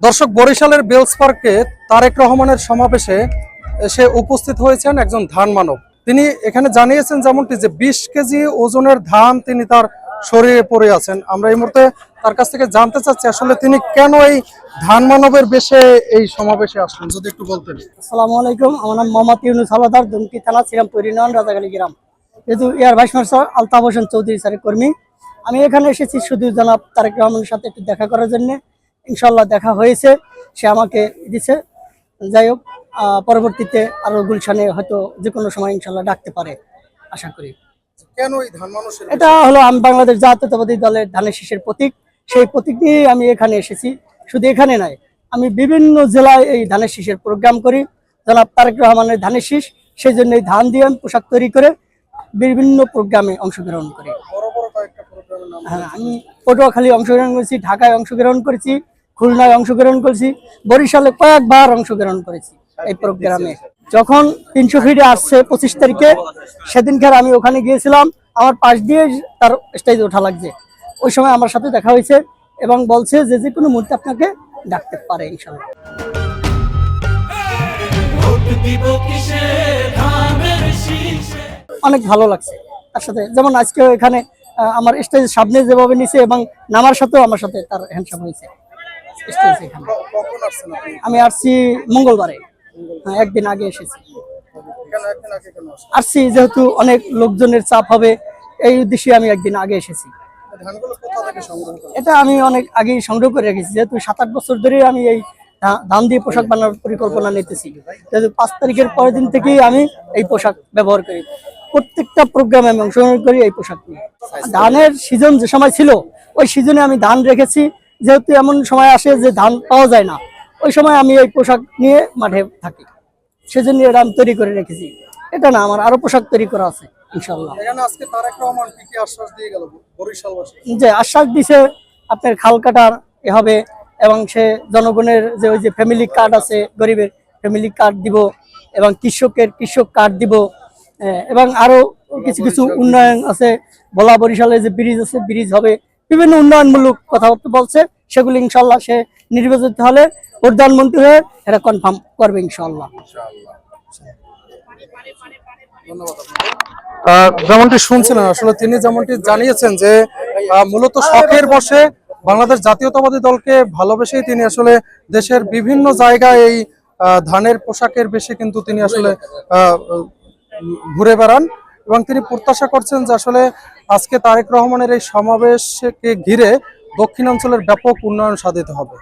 দর্শক, বরিশালের বেলস পার্কে তারেক রহমানের সমাবেশে এসে উপস্থিত হয়েছেন একজন ধান মানব। তিনি এখানে জানিয়েছেন যেমনটি যে 20 কেজি ওজনের ধান তিনি তার শরীরে পরে আছেন। আমরা এই মুহূর্তে তার কাছ থেকে জানতে চাচ্ছি আসলে তিনি কেন এই ধান মানবের বেশে এই সমাবেশে আসলেন, যদি একটু বলতেন। আসসালামু আলাইকুম, আমার নাম মোহাম্মদ ইউনুস হাওলাদার, দুমকি থানা, শ্রীরামপুর ইউনিয়ন, রাজাগালী গ্রাম। যেহেতু air vice marshal Altaf Hossain Chowdhury স্যারের কর্মী, আমি এখানে এসেছি শুধু জনাব তারেক রহমানের সাথে একটু দেখা করার জন্য। ইনশাল্লাহ দেখা হয়েছে, সে আমাকে দিছে। যাই হোক, পরবর্তীতে আরো গুলশানে হয়তো যে কোনো সময় ইনশাল্লাহ ডাকতে পারে, আশা করি। কেন এই ধান মানুষের এটা হলো আমি বাংলাদেশ জাতীয়তাবাদী দলের ধানের শীষের প্রতীক। সেই প্রতীক নিয়ে আমি এখানে এসেছি। শুধু এখানে নয়, আমি বিভিন্ন জেলায় এই ধানের শীষের প্রোগ্রাম করি। জনাব তারেক রহমানের ধানের শীষ, সেই জন্য এই ধান দিয়ে আমি পোশাক তৈরি করে বিভিন্ন প্রোগ্রামে অংশগ্রহণ করি। হ্যাঁ, আমি পটুয়াখালী অংশগ্রহণ করেছি, ঢাকায় অংশগ্রহণ করেছি, খুলনায় অংশগ্রহণ করেছি, বরিশালে কয়েকবার অংশগ্রহণ করেছি এই প্রোগ্রামে। যখন 300 ফিটে আসছে 25 তারিখে, সেদিনকার আমি ওখানে গিয়েছিলাম। আমার পাশ দিয়ে তার স্টেজে ওঠা লাগছে। ওই সময় আমার সাথে দেখা হয়েছে এবং বলছে যে যে কোনো মুহূর্তে আপনাকে ডাকতে পারে ইনশাআল্লাহ। অনেক ভালো লাগছে তার সাথে। যেমন আজকে এখানে আমার স্টেজের সামনে যেভাবে নিছে এবং নামার সাথেও আমার সাথে তার হ্যান্ডশেক হয়েছে স্টেজে। এখানে আমি আসছি মঙ্গলবারে, একদিন আগে এসেছি। আসছি যেহেতু অনেক লোকজনের চাপ হবে, এই উদ্দেশ্যে আমি একদিন আগে এসেছি। এটা আমি অনেক আগেই সংগ্রহ করে রেখেছি, যেহেতু 7-8 বছর ধরে আমি এই ধান দিয়ে পোশাক বানানোর পরিকল্পনা নিতেছি। যেহেতু 5 তারিখের পরের দিন থেকেই আমি এই পোশাক ব্যবহার করি, প্রত্যেকটা প্রোগ্রামে আমি অংশগ্রহণ করি এই পোশাক নিয়ে। ধানের সিজন যে সময় ছিল, ওই সিজনে আমি ধান রেখেছি। যেহেতু এমন সময় আসে যে ধান পাওয়া যায় না, ওই সময় আমি এই পোশাক নিয়ে মাঠে থাকি, সেজন্য এটা আমি তৈরি করে রেখেছি। এটা না, আমার আরো পোশাক তৈরি করা আছে ইনশাআল্লাহ। আজকে তারেক রহমান কি কি আশ্বাস দিয়ে গেল বরিশালবাসী? যে আশ্বাস দিছে আপনার খাল কাটার এ হবে, এবং সে জনগণের যে ওই যে ফ্যামিলি কার্ড আছে, গরিবের ফ্যামিলি কার্ড দিব, এবং কৃষকের কৃষক কার্ড দিব, এবং আরো কিছু কিছু উন্নয়ন আছে। ভোলা বরিশালে যে ব্রিজ আছে, ব্রিজ হবে, বিভিন্ন উন্নয়নমূলক কথাবার্তা বলছে। সেগুলি ইনশাল্লাহ সে নির্বাচিত হলে প্রধানমন্ত্রী হয়ে এটা কনফার্ম করবে ইনশাল্লাহ। যেমনটি শুনছিলেন, আসলে তিনি যেমনটি জানিয়েছেন যে মূলত শখের বসে বাংলাদেশ জাতীয়তাবাদী দলকে ভালোবেসেই তিনি আসলে দেশের বিভিন্ন জায়গায় এই ধানের পোশাকের বেশি কিন্তু তিনি আসলে ঘুরে বেড়ান, এবং তিনি প্রত্যাশা করছেন যে আসলে আজকে তারেক রহমানের এই সমাবেশকে ঘিরে দক্ষিণাঞ্চলের ব্যাপক উন্নয়ন সাধিত হবে।